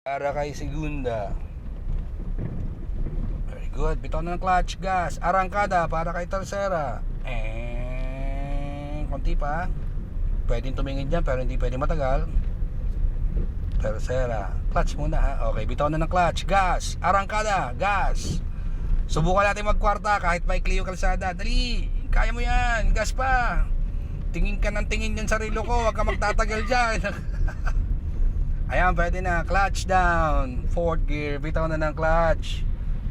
Para kay segunda. Very good. Bitaw na ng clutch, gas. Arangkada para kay tercera. Konti pa. Pwedeng tumingin dyan pero hindi pwedeng matagal. Tercera. Clutch muna ha. Okay, bitaw na ng clutch, gas. Arangkada, gas. Subukan natin magkwarta kahit maikli yung kalsada. Dali, kaya mo yan. Gas pa. Tingin ka ng tingin yan sa relo ko. Huwag ka magtatagal dyan. Ayan, pwede na. Clutch down. Fourth gear. Bitaw na ng clutch.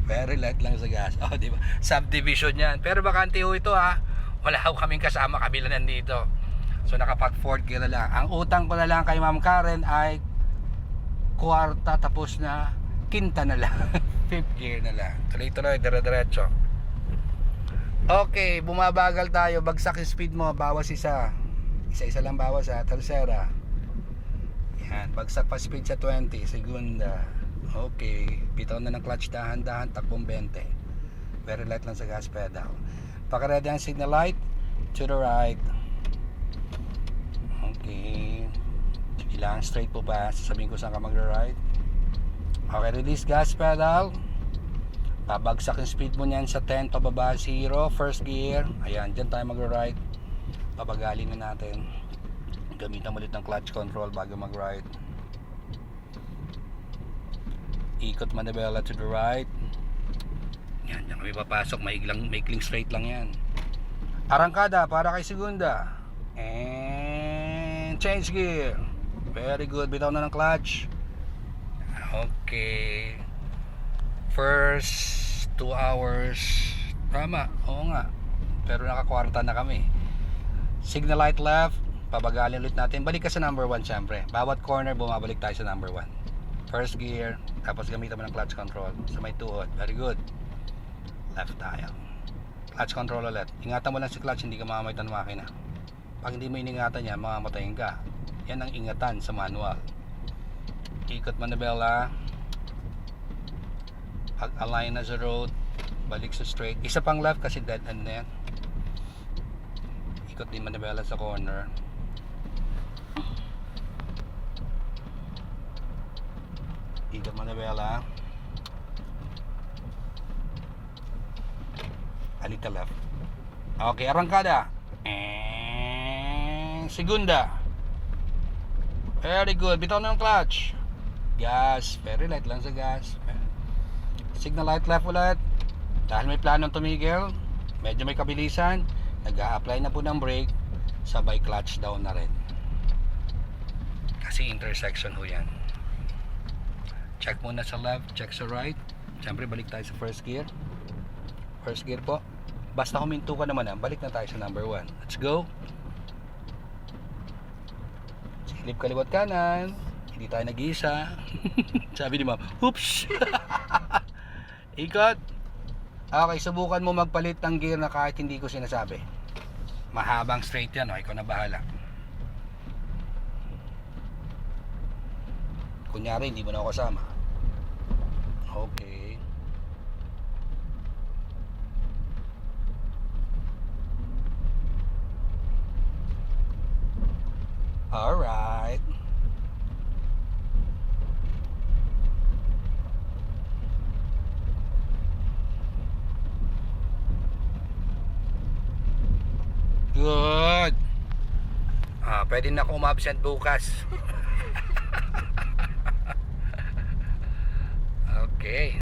Very light lang sa gas. Oh, di ba? Subdivision yan. Pero bakante ho ito ha. Wala ho kaming kasama. Kabila nandito. So nakapat fourth gear na lang. Ang utang ko na lang kay Ma'am Karen ay kwarta tapos na quinta na lang. Fifth gear na lang. Tuloy-tuloy. Dire-diretso. Okay. Bumabagal tayo. Bagsak yung speed mo. Bawas isa. Isa-isa lang bawas ha. Tercera. Yan, bagsak pa speed sa 20, segunda. Okay, bitaw na ng clutch, dahan-dahan, takbong 20. Very light lang sa gas pedal. Paka-ready ang signal light, to the right. Okay. Kailangan straight po ba? Sasabihin ko saan ka mag-right. Okay, release gas pedal. Babagsak yung speed mo niyan sa 10, pababa 0, first gear. Ayan, dyan tayo mag-right. Pabagalin na natin. Gamitan ulit ng clutch control bago mag-right. Ikot manibela to the right. Yan, yan kami papasok. Maikling straight lang yan. Arangkada para kay segunda. And change gear. Very good. Bitaw na ng clutch. Okay. First 2 hours. Tama. Oo nga. Pero nakakwarta na kami. Signal light left. Pabagalin ulit natin. Balik ka sa number 1 syempre. Bawat corner bumabalik tayo sa number 1. First gear. Tapos gamitan mo ng clutch control. So may tuhod. Very good. Left tayo. Clutch control ulit. Ingatan mo lang si clutch. Hindi ka mamamaytan ng makina. Pag hindi mo iningatan yan, mamamatayin ka. Yan ang ingatan sa manual. Ikot manibela. Pag-align na sa road. Balik sa straight. Isa pang left kasi dead end na yan. Ikot din manibela sa corner. Ikot manibela. Alita left. Okay, arangkada. Segunda. Very good. Bitaw na ng clutch. Gas. Very light lang sa gas. Signal light left ulit. Dahil may planong tumigil, medyo may kabilisan, nag-a-apply na po ng brake, sabay clutch down na rin. Kasi intersection ho yan. Check muna sa left, check sa right. Siyempre balik tayo sa first gear. First gear po. Basta huminto ka naman balik na tayo sa number 1. Let's go. Silip kaliwat kanan. Hindi tayo nag-iisa. Sabi ni ma'am, oops. Ikot. Okay, subukan mo magpalit ng gear na kahit hindi ko sinasabi. Mahabang straight yan, ikaw na bahala. Kunyari, hindi mo na ako kasama. Okay. Alright. Good. Pwede na ako umabsent bukas. Okay.